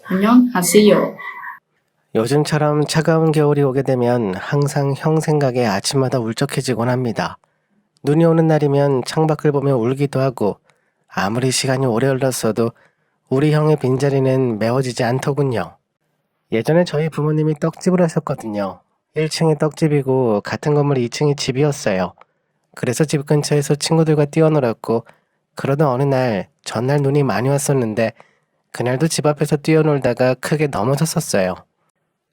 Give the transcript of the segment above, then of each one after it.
안녕하세요. 요즘처럼 차가운 겨울이 오게 되면 항상 형 생각에 아침마다 울적해지곤 합니다. 눈이 오는 날이면 창밖을 보며 울기도 하고 아무리 시간이 오래 흘렀어도 우리 형의 빈자리는 메워지지 않더군요. 예전에 저희 부모님이 떡집을 하셨거든요. 1층이 떡집이고 같은 건물 2층이 집이었어요. 그래서 집 근처에서 친구들과 뛰어놀았고 그러던 어느 날 전날 눈이 많이 왔었는데 그날도 집 앞에서 뛰어놀다가 크게 넘어졌었어요.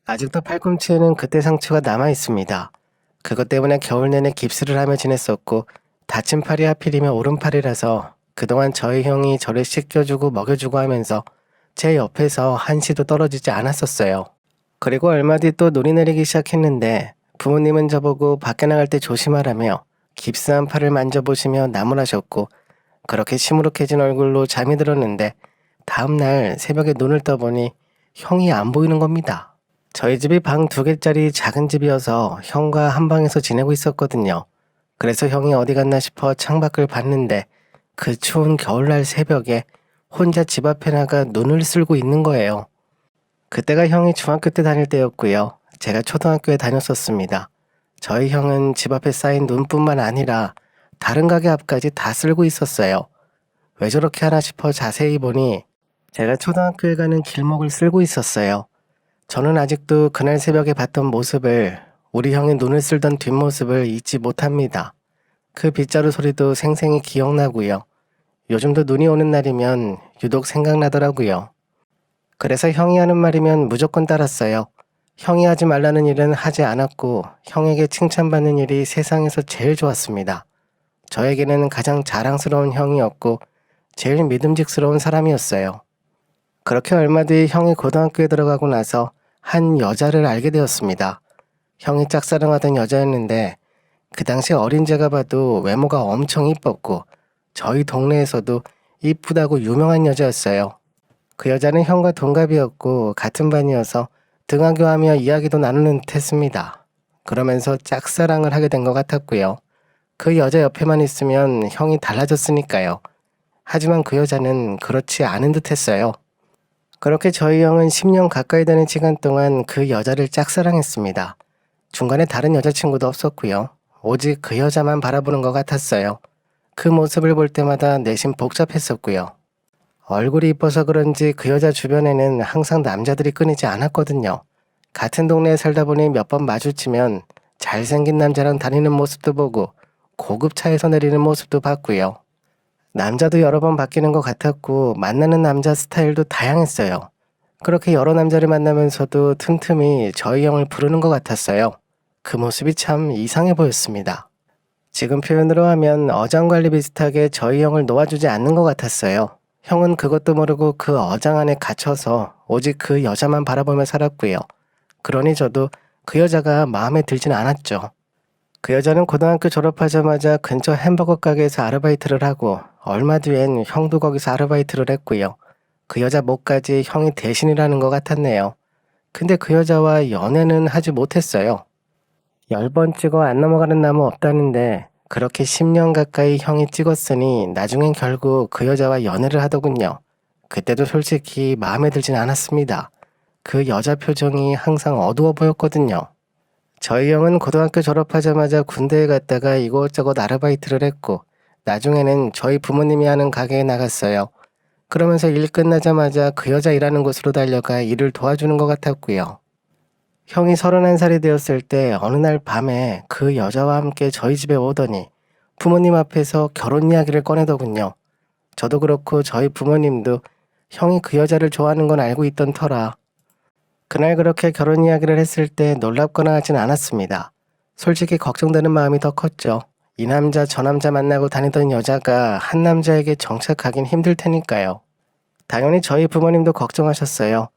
아직도 팔꿈치에는 그때 상처가 남아 있습니다. 그것 때문에 겨울 내내 깁스를 하며 지냈었고 다친 팔이 하필이면 오른팔이라서 그동안 저희 형이 저를 씻겨주고 먹여주고 하면서 제 옆에서 한시도 떨어지지 않았었어요. 그리고 얼마 뒤 또 눈이 내리기 시작했는데 부모님은 저보고 밖에 나갈 때 조심하라며 깁스한 팔을 만져보시며 나무라셨고 그렇게 시무룩해진 얼굴로 잠이 들었는데 다음날 새벽에 눈을 떠보니 형이 안 보이는 겁니다. 저희 집이 방 2개짜리 작은 집이어서 형과 한 방에서 지내고 있었거든요. 그래서 형이 어디 갔나 싶어 창밖을 봤는데 그 추운 겨울날 새벽에 혼자 집 앞에 나가 눈을 쓸고 있는 거예요. 그때가 형이 중학교 때 다닐 때였고요. 제가 초등학교에 다녔었습니다. 저희 형은 집 앞에 쌓인 눈뿐만 아니라 다른 가게 앞까지 다 쓸고 있었어요. 왜 저렇게 하나 싶어 자세히 보니 제가 초등학교에 가는 길목을 쓸고 있었어요. 저는 아직도 그날 새벽에 봤던 모습을, 우리 형이 눈을 쓸던 뒷모습을 잊지 못합니다. 그 빗자루 소리도 생생히 기억나고요. 요즘도 눈이 오는 날이면 유독 생각나더라고요. 그래서 형이 하는 말이면 무조건 따랐어요. 형이 하지 말라는 일은 하지 않았고 형에게 칭찬받는 일이 세상에서 제일 좋았습니다. 저에게는 가장 자랑스러운 형이었고 제일 믿음직스러운 사람이었어요. 그렇게 얼마 뒤 형이 고등학교에 들어가고 나서 한 여자를 알게 되었습니다. 형이 짝사랑하던 여자였는데 그 당시 어린 제가 봐도 외모가 엄청 이뻤고 저희 동네에서도 이쁘다고 유명한 여자였어요. 그 여자는 형과 동갑이었고 같은 반이어서 등하교하며 이야기도 나누는 듯 했습니다. 그러면서 짝사랑을 하게 된 것 같았고요. 그 여자 옆에만 있으면 형이 달라졌으니까요. 하지만 그 여자는 그렇지 않은 듯 했어요. 그렇게 저희 형은 10년 가까이 되는 시간 동안 그 여자를 짝사랑했습니다. 중간에 다른 여자친구도 없었고요. 오직 그 여자만 바라보는 것 같았어요. 그 모습을 볼 때마다 내심 복잡했었고요. 얼굴이 이뻐서 그런지 그 여자 주변에는 항상 남자들이 끊이지 않았거든요. 같은 동네에 살다 보니 몇 번 마주치면 잘생긴 남자랑 다니는 모습도 보고 고급 차에서 내리는 모습도 봤고요. 남자도 여러 번 바뀌는 것 같았고 만나는 남자 스타일도 다양했어요. 그렇게 여러 남자를 만나면서도 틈틈이 저희 형을 부르는 것 같았어요. 그 모습이 참 이상해 보였습니다. 지금 표현으로 하면 어장관리 비슷하게 저희 형을 놓아주지 않는 것 같았어요. 형은 그것도 모르고 그 어장 안에 갇혀서 오직 그 여자만 바라보며 살았고요. 그러니 저도 그 여자가 마음에 들진 않았죠. 그 여자는 고등학교 졸업하자마자 근처 햄버거 가게에서 아르바이트를 하고 얼마 뒤엔 형도 거기서 아르바이트를 했고요. 그 여자 몫까지 형이 대신이라는 것 같았네요. 근데 그 여자와 연애는 하지 못했어요. 10번 찍어 안 넘어가는 나무 없다는데 그렇게 10년 가까이 형이 찍었으니 나중엔 결국 그 여자와 연애를 하더군요. 그때도 솔직히 마음에 들진 않았습니다. 그 여자 표정이 항상 어두워 보였거든요. 저희 형은 고등학교 졸업하자마자 군대에 갔다가 이곳저곳 아르바이트를 했고 나중에는 저희 부모님이 하는 가게에 나갔어요. 그러면서 일 끝나자마자 그 여자 일하는 곳으로 달려가 일을 도와주는 것 같았고요. 형이 31살이 되었을 때 어느 날 밤에 그 여자와 함께 저희 집에 오더니 부모님 앞에서 결혼 이야기를 꺼내더군요. 저도 그렇고 저희 부모님도 형이 그 여자를 좋아하는 건 알고 있던 터라 그날 그렇게 결혼 이야기를 했을 때 놀랍거나 하진 않았습니다. 솔직히 걱정되는 마음이 더 컸죠. 이 남자 저 남자 만나고 다니던 여자가 한 남자에게 정착하긴 힘들 테니까요. 당연히 저희 부모님도 걱정하셨어요.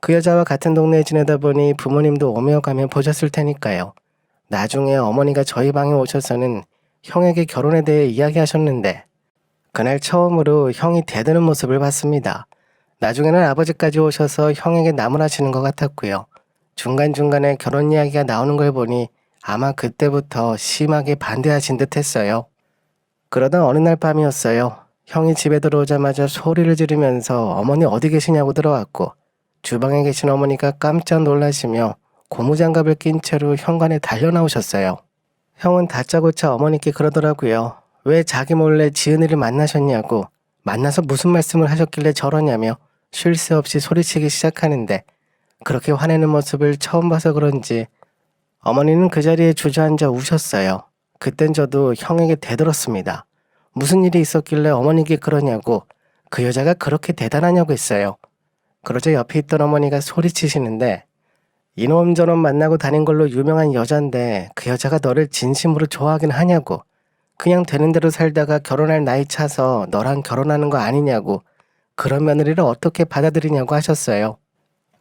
그 여자와 같은 동네에 지내다 보니 부모님도 오며 가며 보셨을 테니까요. 나중에 어머니가 저희 방에 오셔서는 형에게 결혼에 대해 이야기하셨는데 그날 처음으로 형이 대드는 모습을 봤습니다. 나중에는 아버지까지 오셔서 형에게 나무라시는 것 같았고요. 중간중간에 결혼 이야기가 나오는 걸 보니 아마 그때부터 심하게 반대하신 듯 했어요. 그러던 어느 날 밤이었어요. 형이 집에 들어오자마자 소리를 지르면서 어머니 어디 계시냐고 들어왔고 주방에 계신 어머니가 깜짝 놀라시며 고무장갑을 낀 채로 현관에 달려나오셨어요. 형은 다짜고짜 어머니께 그러더라고요. 왜 자기 몰래 지은이를 만나셨냐고, 만나서 무슨 말씀을 하셨길래 저러냐며 쉴 새 없이 소리치기 시작하는데, 그렇게 화내는 모습을 처음 봐서 그런지 어머니는 그 자리에 주저앉아 우셨어요. 그땐 저도 형에게 대들었습니다. 무슨 일이 있었길래 어머니께 그러냐고, 그 여자가 그렇게 대단하냐고 했어요. 그러자 옆에 있던 어머니가 소리치시는데, 이놈 저놈 만나고 다닌 걸로 유명한 여잔데 그 여자가 너를 진심으로 좋아하긴 하냐고, 그냥 되는 대로 살다가 결혼할 나이 차서 너랑 결혼하는 거 아니냐고, 그런 며느리를 어떻게 받아들이냐고 하셨어요.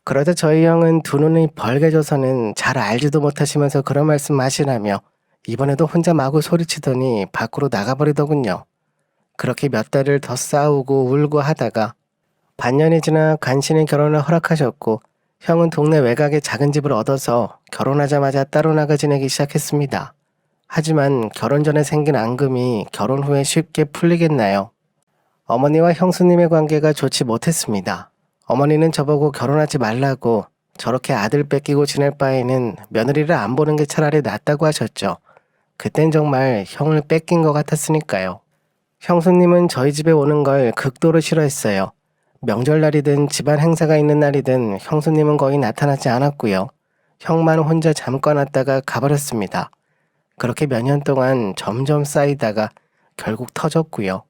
그러자 저희 형은 두 눈이 벌개져서는 잘 알지도 못하시면서 그런 말씀 하시라며 이번에도 혼자 마구 소리치더니 밖으로 나가버리더군요. 그렇게 몇 달을 더 싸우고 울고 하다가 반년이 지나 간신히 결혼을 허락하셨고, 형은 동네 외곽에 작은 집을 얻어서 결혼하자마자 따로 나가 지내기 시작했습니다. 하지만 결혼 전에 생긴 앙금이 결혼 후에 쉽게 풀리겠나요? 어머니와 형수님의 관계가 좋지 못했습니다. 어머니는 저보고 결혼하지 말라고, 저렇게 아들 뺏기고 지낼 바에는 며느리를 안 보는 게 차라리 낫다고 하셨죠. 그땐 정말 형을 뺏긴 것 같았으니까요. 형수님은 저희 집에 오는 걸 극도로 싫어했어요. 명절날이든 집안 행사가 있는 날이든 형수님은 거의 나타나지 않았고요. 형만 혼자 잠깐 왔다가 가버렸습니다. 그렇게 몇 년 동안 점점 쌓이다가 결국 터졌고요.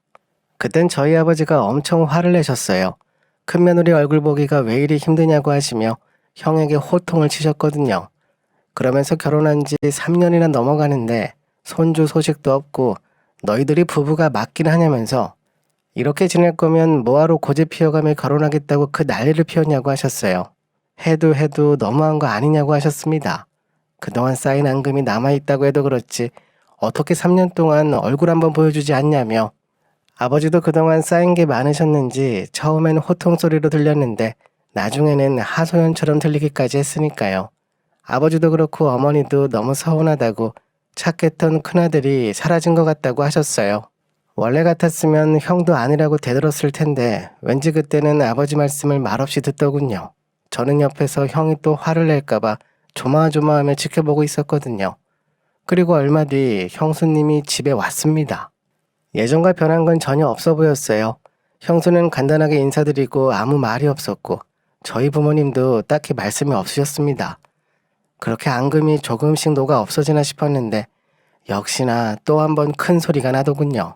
그땐 저희 아버지가 엄청 화를 내셨어요. 큰며느리 얼굴 보기가 왜 이리 힘드냐고 하시며 형에게 호통을 치셨거든요. 그러면서 결혼한 지 3년이나 넘어가는데 손주 소식도 없고 너희들이 부부가 맞긴 하냐면서 이렇게 지낼 거면 뭐하러 고집 피워가며 결혼하겠다고 그 난리를 피웠냐고 하셨어요. 해도 너무한 거 아니냐고 하셨습니다. 그동안 쌓인 앙금이 남아있다고 해도 그렇지 어떻게 3년 동안 얼굴 한번 보여주지 않냐며, 아버지도 그동안 쌓인 게 많으셨는지 처음엔 호통 소리로 들렸는데 나중에는 하소연처럼 들리기까지 했으니까요. 아버지도 그렇고 어머니도 너무 서운하다고, 착했던 큰아들이 사라진 것 같다고 하셨어요. 원래 같았으면 형도 아니라고 대들었을 텐데 왠지 그때는 아버지 말씀을 말없이 듣더군요. 저는 옆에서 형이 또 화를 낼까봐 조마조마하며 지켜보고 있었거든요. 그리고 얼마 뒤 형수님이 집에 왔습니다. 예전과 변한 건 전혀 없어 보였어요. 형수는 간단하게 인사드리고 아무 말이 없었고 저희 부모님도 딱히 말씀이 없으셨습니다. 그렇게 앙금이 조금씩 녹아 없어지나 싶었는데 역시나 또 한 번 큰 소리가 나더군요.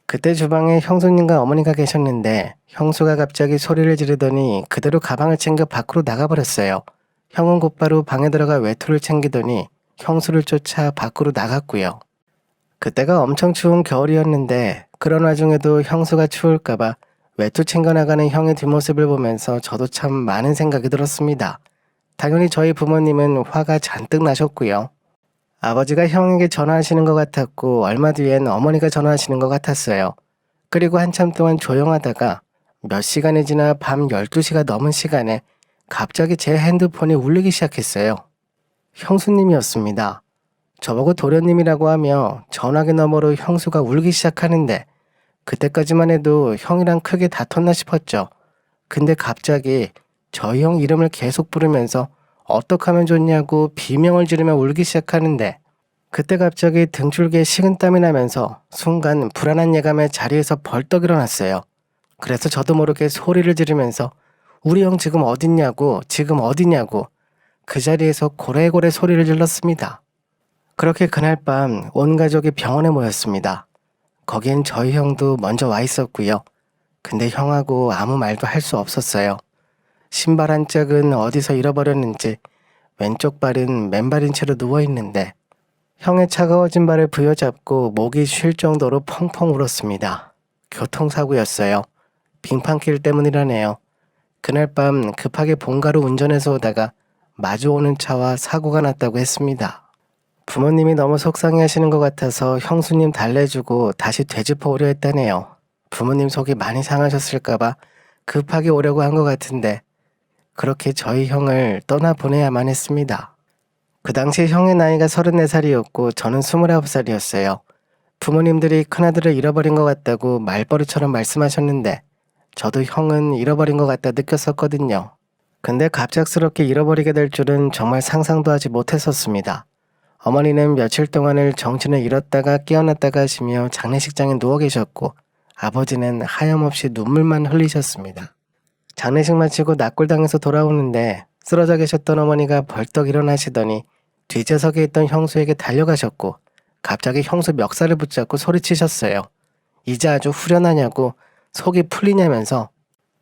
그때 주방에 형수님과 어머니가 계셨는데 형수가 갑자기 소리를 지르더니 그대로 가방을 챙겨 밖으로 나가버렸어요. 형은 곧바로 방에 들어가 외투를 챙기더니 형수를 쫓아 밖으로 나갔고요. 그때가 엄청 추운 겨울이었는데 그런 와중에도 형수가 추울까봐 외투 챙겨 나가는 형의 뒷모습을 보면서 저도 참 많은 생각이 들었습니다. 당연히 저희 부모님은 화가 잔뜩 나셨고요. 아버지가 형에게 전화하시는 것 같았고 얼마 뒤엔 어머니가 전화하시는 것 같았어요. 그리고 한참 동안 조용하다가 몇 시간이 지나 밤 12시가 넘은 시간에 갑자기 제 핸드폰이 울리기 시작했어요. 형수님이었습니다. 저보고 도련님이라고 하며 전화기 너머로 형수가 울기 시작하는데 그때까지만 해도 형이랑 크게 다퉜나 싶었죠. 근데 갑자기 저희 형 이름을 계속 부르면서 어떡 하면 좋냐고 비명을 지르며 울기 시작하는데 그때 갑자기 등줄기에 식은땀이 나면서 순간 불안한 예감에 자리에서 벌떡 일어났어요. 그래서 저도 모르게 소리를 지르면서 우리 형 지금 어딨냐고, 지금 어디냐고 그 자리에서 고래고래 소리를 질렀습니다. 그렇게 그날 밤 온 가족이 병원에 모였습니다. 거기엔 저희 형도 먼저 와 있었고요. 근데 형하고 아무 말도 할 수 없었어요. 신발 한 짝은 어디서 잃어버렸는지 왼쪽 발은 맨발인 채로 누워있는데 형의 차가워진 발을 부여잡고 목이 쉴 정도로 펑펑 울었습니다. 교통사고였어요. 빙판길 때문이라네요. 그날 밤 급하게 본가로 운전해서 오다가 마주오는 차와 사고가 났다고 했습니다. 부모님이 너무 속상해 하시는 것 같아서 형수님 달래주고 다시 되짚어 오려 했다네요. 부모님 속이 많이 상하셨을까봐 급하게 오려고 한 것 같은데 그렇게 저희 형을 떠나보내야만 했습니다. 그 당시 형의 나이가 34살이었고 저는 29살이었어요. 부모님들이 큰아들을 잃어버린 것 같다고 말버릇처럼 말씀하셨는데 저도 형은 잃어버린 것 같다 느꼈었거든요. 근데 갑작스럽게 잃어버리게 될 줄은 정말 상상도 하지 못했었습니다. 어머니는 며칠 동안을 정신을 잃었다가 깨어났다가 하시며 장례식장에 누워 계셨고, 아버지는 하염없이 눈물만 흘리셨습니다. 장례식 마치고 낙골당에서 돌아오는데 쓰러져 계셨던 어머니가 벌떡 일어나시더니 뒷좌석에 있던 형수에게 달려가셨고, 갑자기 형수 멱살을 붙잡고 소리치셨어요. 이제 아주 후련하냐고, 속이 풀리냐면서.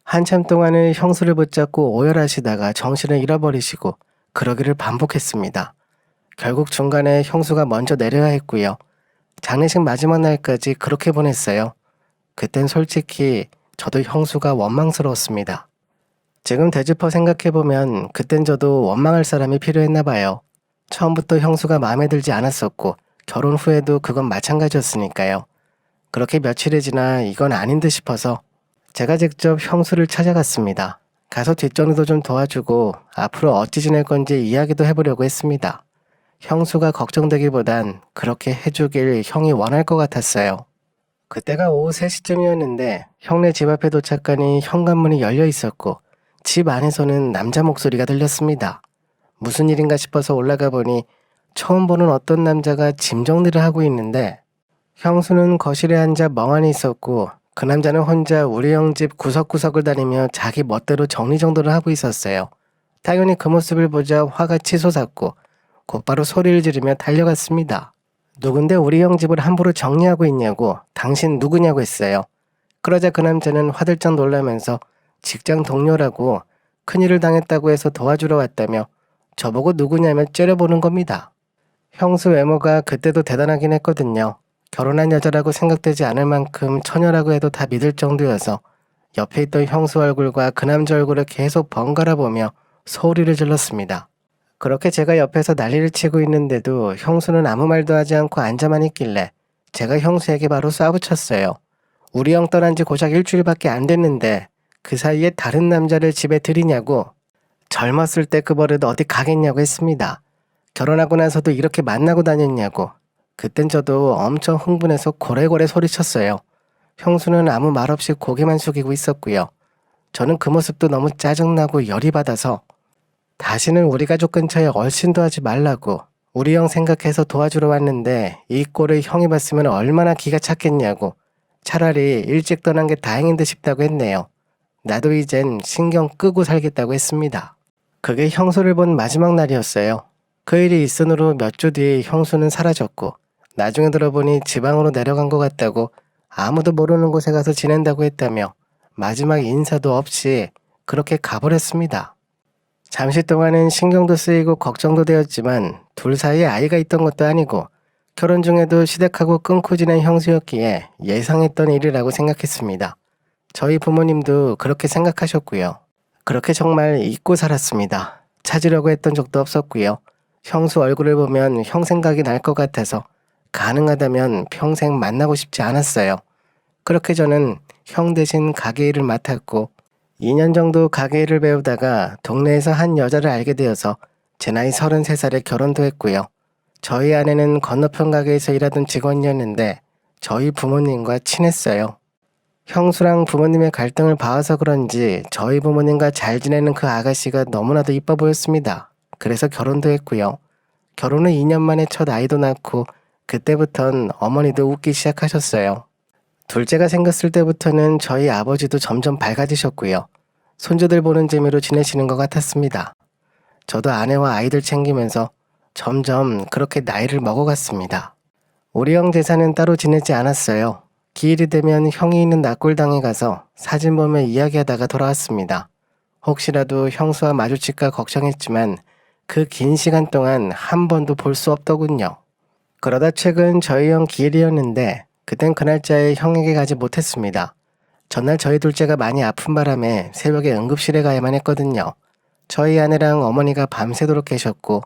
한참 동안을 형수를 붙잡고 오열하시다가 정신을 잃어버리시고 그러기를 반복했습니다. 결국 중간에 형수가 먼저 내려야 했고요. 장례식 마지막 날까지 그렇게 보냈어요. 그땐 솔직히 저도 형수가 원망스러웠습니다. 지금 되짚어 생각해보면 그땐 저도 원망할 사람이 필요했나 봐요. 처음부터 형수가 마음에 들지 않았었고 결혼 후에도 그건 마찬가지였으니까요. 그렇게 며칠이 지나 이건 아닌 듯 싶어서 제가 직접 형수를 찾아갔습니다. 가서 뒷정리도 좀 도와주고 앞으로 어찌 지낼 건지 이야기도 해보려고 했습니다. 형수가 걱정되기보단 그렇게 해주길 형이 원할 것 같았어요. 그때가 오후 3시쯤이었는데 형네 집 앞에 도착하니 현관문이 열려 있었고 집 안에서는 남자 목소리가 들렸습니다. 무슨 일인가 싶어서 올라가 보니 처음 보는 어떤 남자가 짐 정리를 하고 있는데 형수는 거실에 앉아 멍하니 있었고 그 남자는 혼자 우리 형 집 구석구석을 다니며 자기 멋대로 정리정돈을 하고 있었어요. 당연히 그 모습을 보자 화가 치솟았고 곧바로 소리를 지르며 달려갔습니다. 누군데 우리 형 집을 함부로 정리하고 있냐고, 당신 누구냐고 했어요. 그러자 그 남자는 화들짝 놀라면서 직장 동료라고 큰일을 당했다고 해서 도와주러 왔다며 저보고 누구냐며 째려보는 겁니다. 형수 외모가 그때도 대단하긴 했거든요. 결혼한 여자라고 생각되지 않을 만큼 처녀라고 해도 다 믿을 정도여서 옆에 있던 형수 얼굴과 그 남자 얼굴을 계속 번갈아 보며 소리를 질렀습니다. 그렇게 제가 옆에서 난리를 치고 있는데도 형수는 아무 말도 하지 않고 앉아만 있길래 제가 형수에게 바로 쏴붙였어요. 우리 형 떠난 지 고작 일주일밖에 안 됐는데 그 사이에 다른 남자를 집에 들이냐고. 젊었을 때 그 버릇 어디 가겠냐고 했습니다. 결혼하고 나서도 이렇게 만나고 다녔냐고. 그땐 저도 엄청 흥분해서 고래고래 소리쳤어요. 형수는 아무 말 없이 고개만 숙이고 있었고요. 저는 그 모습도 너무 짜증나고 열이 받아서 다시는 우리 가족 근처에 얼씬도 하지 말라고, 우리 형 생각해서 도와주러 왔는데 이 꼴을 형이 봤으면 얼마나 기가 찼겠냐고, 차라리 일찍 떠난 게 다행인 듯 싶다고 했네요. 나도 이젠 신경 끄고 살겠다고 했습니다. 그게 형수를 본 마지막 날이었어요. 그 일이 있은 후로 몇 주 뒤에 형수는 사라졌고 나중에 들어보니 지방으로 내려간 것 같다고, 아무도 모르는 곳에 가서 지낸다고 했다며 마지막 인사도 없이 그렇게 가버렸습니다. 잠시 동안은 신경도 쓰이고 걱정도 되었지만 둘 사이에 아이가 있던 것도 아니고 결혼 중에도 시댁하고 끊고 지낸 형수였기에 예상했던 일이라고 생각했습니다. 저희 부모님도 그렇게 생각하셨고요. 그렇게 정말 잊고 살았습니다. 찾으려고 했던 적도 없었고요. 형수 얼굴을 보면 형 생각이 날 것 같아서 가능하다면 평생 만나고 싶지 않았어요. 그렇게 저는 형 대신 가게 일을 맡았고 2년 정도 가게 일을 배우다가 동네에서 한 여자를 알게 되어서 제 나이 33살에 결혼도 했고요. 저희 아내는 건너편 가게에서 일하던 직원이었는데 저희 부모님과 친했어요. 형수랑 부모님의 갈등을 봐와서 그런지 저희 부모님과 잘 지내는 그 아가씨가 너무나도 이뻐 보였습니다. 그래서 결혼도 했고요. 결혼 후 2년 만에 첫 아이도 낳고 그때부턴 어머니도 웃기 시작하셨어요. 둘째가 생겼을 때부터는 저희 아버지도 점점 밝아지셨고요. 손주들 보는 재미로 지내시는 것 같았습니다. 저도 아내와 아이들 챙기면서 점점 그렇게 나이를 먹어갔습니다. 우리 형 제사는 따로 지내지 않았어요. 기일이 되면 형이 있는 낙골당에 가서 사진 보며 이야기하다가 돌아왔습니다. 혹시라도 형수와 마주칠까 걱정했지만 그 긴 시간 동안 한 번도 볼 수 없더군요. 그러다 최근 저희 형 기일이었는데 그땐 그 날짜에 형에게 가지 못했습니다. 전날 저희 둘째가 많이 아픈 바람에 새벽에 응급실에 가야만 했거든요. 저희 아내랑 어머니가 밤새도록 계셨고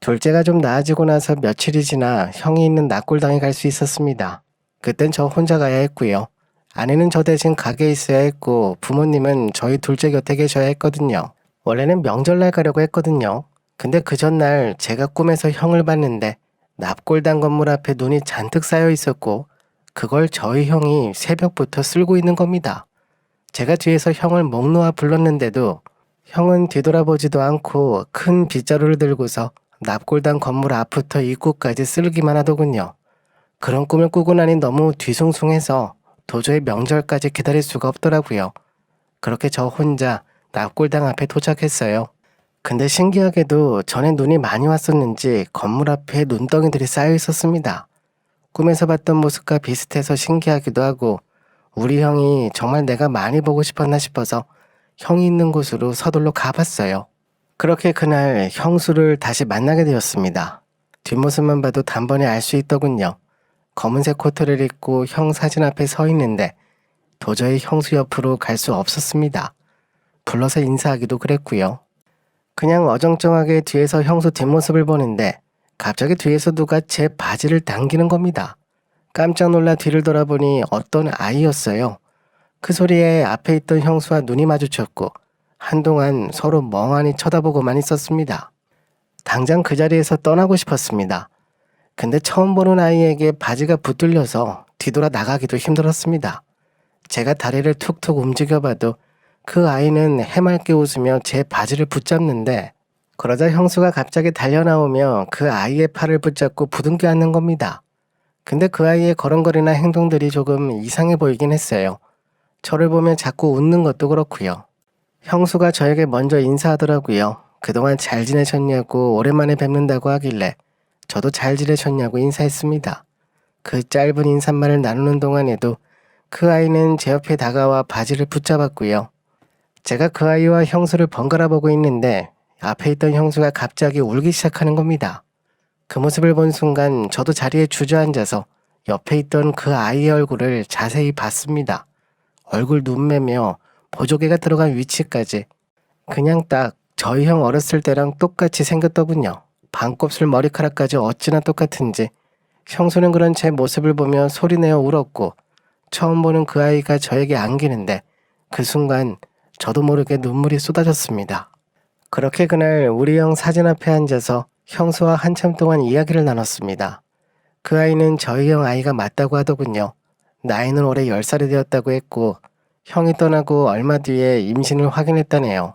둘째가 좀 나아지고 나서 며칠이 지나 형이 있는 낙골당에 갈 수 있었습니다. 그땐 저 혼자 가야 했고요. 아내는 저 대신 가게에 있어야 했고 부모님은 저희 둘째 곁에 계셔야 했거든요. 원래는 명절날 가려고 했거든요. 근데 그 전날 제가 꿈에서 형을 봤는데 납골당 건물 앞에 눈이 잔뜩 쌓여 있었고 그걸 저희 형이 새벽부터 쓸고 있는 겁니다. 제가 뒤에서 형을 목 놓아 불렀는데도 형은 뒤돌아보지도 않고 큰 빗자루를 들고서 납골당 건물 앞부터 입구까지 쓸기만 하더군요. 그런 꿈을 꾸고 나니 너무 뒤숭숭해서 도저히 명절까지 기다릴 수가 없더라고요. 그렇게 저 혼자 납골당 앞에 도착했어요. 근데 신기하게도 전에 눈이 많이 왔었는지 건물 앞에 눈덩이들이 쌓여 있었습니다. 꿈에서 봤던 모습과 비슷해서 신기하기도 하고 우리 형이 정말 내가 많이 보고 싶었나 싶어서 형이 있는 곳으로 서둘러 가봤어요. 그렇게 그날 형수를 다시 만나게 되었습니다. 뒷모습만 봐도 단번에 알 수 있더군요. 검은색 코트를 입고 형 사진 앞에 서 있는데 도저히 형수 옆으로 갈 수 없었습니다. 불러서 인사하기도 그랬고요. 그냥 어정쩡하게 뒤에서 형수 뒷모습을 보는데 갑자기 뒤에서 누가 제 바지를 당기는 겁니다. 깜짝 놀라 뒤를 돌아보니 어떤 아이였어요. 그 소리에 앞에 있던 형수와 눈이 마주쳤고 한동안 서로 멍하니 쳐다보고만 있었습니다. 당장 그 자리에서 떠나고 싶었습니다. 근데 처음 보는 아이에게 바지가 붙들려서 뒤돌아 나가기도 힘들었습니다. 제가 다리를 툭툭 움직여봐도 그 아이는 해맑게 웃으며 제 바지를 붙잡는데 그러자 형수가 갑자기 달려나오며 그 아이의 팔을 붙잡고 부둥켜 안는 겁니다. 근데 그 아이의 걸음걸이나 행동들이 조금 이상해 보이긴 했어요. 저를 보며 자꾸 웃는 것도 그렇고요. 형수가 저에게 먼저 인사하더라고요. 그동안 잘 지내셨냐고 오랜만에 뵙는다고 하길래 저도 잘 지내셨냐고 인사했습니다. 그 짧은 인사말을 나누는 동안에도 그 아이는 제 옆에 다가와 바지를 붙잡았고요. 제가 그 아이와 형수를 번갈아 보고 있는데 앞에 있던 형수가 갑자기 울기 시작하는 겁니다. 그 모습을 본 순간 저도 자리에 주저앉아서 옆에 있던 그 아이의 얼굴을 자세히 봤습니다. 얼굴 눈매며 보조개가 들어간 위치까지 그냥 딱 저희 형 어렸을 때랑 똑같이 생겼더군요. 반곱슬 머리카락까지 어찌나 똑같은지 형수는 그런 제 모습을 보며 소리내어 울었고 처음 보는 그 아이가 저에게 안기는데 그 순간 저도 모르게 눈물이 쏟아졌습니다. 그렇게 그날 우리 형 사진 앞에 앉아서 형수와 한참 동안 이야기를 나눴습니다. 그 아이는 저희 형 아이가 맞다고 하더군요. 나이는 올해 10살이 되었다고 했고 형이 떠나고 얼마 뒤에 임신을 확인했다네요.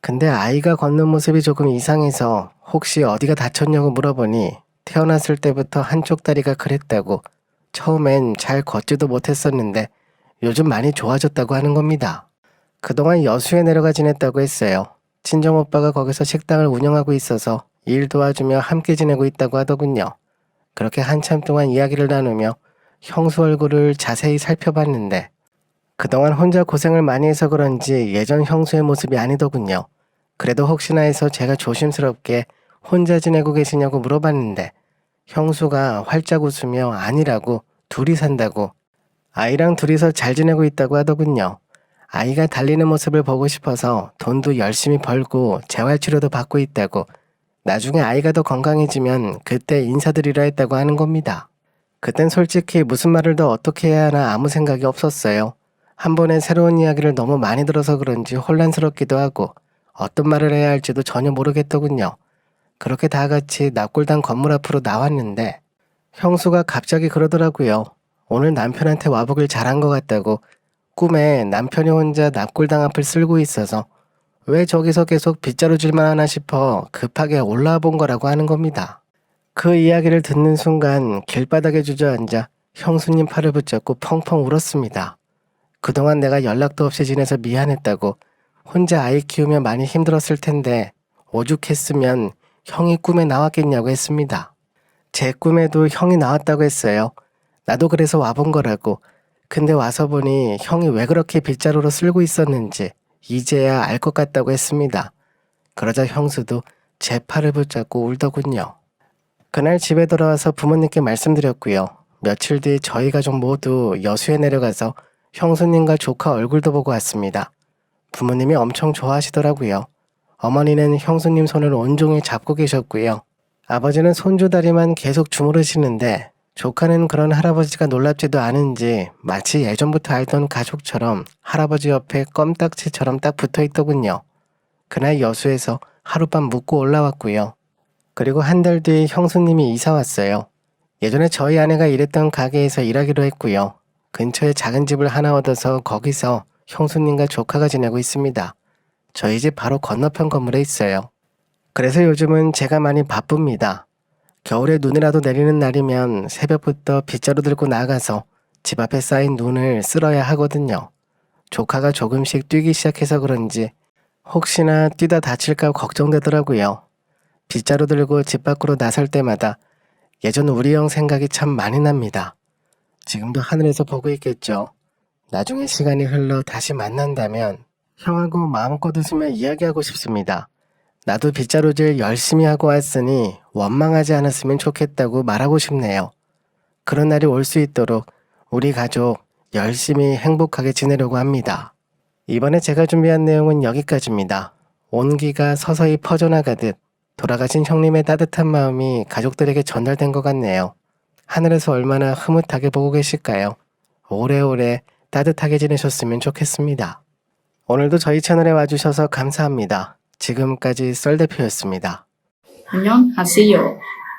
근데 아이가 걷는 모습이 조금 이상해서 혹시 어디가 다쳤냐고 물어보니 태어났을 때부터 한쪽 다리가 그랬다고 처음엔 잘 걷지도 못했었는데 요즘 많이 좋아졌다고 하는 겁니다. 그동안 여수에 내려가 지냈다고 했어요. 친정오빠가 거기서 식당을 운영하고 있어서 일 도와주며 함께 지내고 있다고 하더군요. 그렇게 한참 동안 이야기를 나누며 형수 얼굴을 자세히 살펴봤는데 그동안 혼자 고생을 많이 해서 그런지 예전 형수의 모습이 아니더군요. 그래도 혹시나 해서 제가 조심스럽게 혼자 지내고 계시냐고 물어봤는데 형수가 활짝 웃으며 아니라고 둘이 산다고 아이랑 둘이서 잘 지내고 있다고 하더군요. 아이가 달리는 모습을 보고 싶어서 돈도 열심히 벌고 재활치료도 받고 있다고 나중에 아이가 더 건강해지면 그때 인사드리려 했다고 하는 겁니다. 그땐 솔직히 무슨 말을 더 어떻게 해야 하나 아무 생각이 없었어요. 한 번에 새로운 이야기를 너무 많이 들어서 그런지 혼란스럽기도 하고 어떤 말을 해야 할지도 전혀 모르겠더군요. 그렇게 다 같이 납골당 건물 앞으로 나왔는데 형수가 갑자기 그러더라고요. 오늘 남편한테 와보길 잘한 것 같다고 꿈에 남편이 혼자 납골당 앞을 쓸고 있어서 왜 저기서 계속 빗자루질만 하나 싶어 급하게 올라와 본 거라고 하는 겁니다. 그 이야기를 듣는 순간 길바닥에 주저앉아 형수님 팔을 붙잡고 펑펑 울었습니다. 그동안 내가 연락도 없이 지내서 미안했다고 혼자 아이 키우며 많이 힘들었을 텐데 오죽했으면 형이 꿈에 나왔겠냐고 했습니다. 제 꿈에도 형이 나왔다고 했어요. 나도 그래서 와본 거라고. 근데 와서 보니 형이 왜 그렇게 빗자루로 쓸고 있었는지 이제야 알 것 같다고 했습니다. 그러자 형수도 제 팔을 붙잡고 울더군요. 그날 집에 돌아와서 부모님께 말씀드렸고요. 며칠 뒤 저희 가족 모두 여수에 내려가서 형수님과 조카 얼굴도 보고 왔습니다. 부모님이 엄청 좋아하시더라고요. 어머니는 형수님 손을 온종일 잡고 계셨고요. 아버지는 손주 다리만 계속 주무르시는데 조카는 그런 할아버지가 놀랍지도 않은지 마치 예전부터 알던 가족처럼 할아버지 옆에 껌딱지처럼 딱 붙어있더군요. 그날 여수에서 하룻밤 묵고 올라왔고요. 그리고 한 달 뒤 형수님이 이사 왔어요. 예전에 저희 아내가 일했던 가게에서 일하기로 했고요. 근처에 작은 집을 하나 얻어서 거기서 형수님과 조카가 지내고 있습니다. 저희 집 바로 건너편 건물에 있어요. 그래서 요즘은 제가 많이 바쁩니다. 겨울에 눈이라도 내리는 날이면 새벽부터 빗자루 들고 나가서 집 앞에 쌓인 눈을 쓸어야 하거든요. 조카가 조금씩 뛰기 시작해서 그런지 혹시나 뛰다 다칠까 걱정되더라고요. 빗자루 들고 집 밖으로 나설 때마다 예전 우리 형 생각이 참 많이 납니다. 지금도 하늘에서 보고 있겠죠. 나중에 시간이 흘러 다시 만난다면 형하고 마음껏 웃으며 이야기하고 싶습니다. 나도 빗자루질 열심히 하고 왔으니 원망하지 않았으면 좋겠다고 말하고 싶네요. 그런 날이 올 수 있도록 우리 가족 열심히 행복하게 지내려고 합니다. 이번에 제가 준비한 내용은 여기까지입니다. 온기가 서서히 퍼져나가듯 돌아가신 형님의 따뜻한 마음이 가족들에게 전달된 것 같네요. 하늘에서 얼마나 흐뭇하게 보고 계실까요? 오래오래 따뜻하게 지내셨으면 좋겠습니다. 오늘도 저희 채널에 와주셔서 감사합니다. 지금까지 썰대표였습니다. 안녕하세요.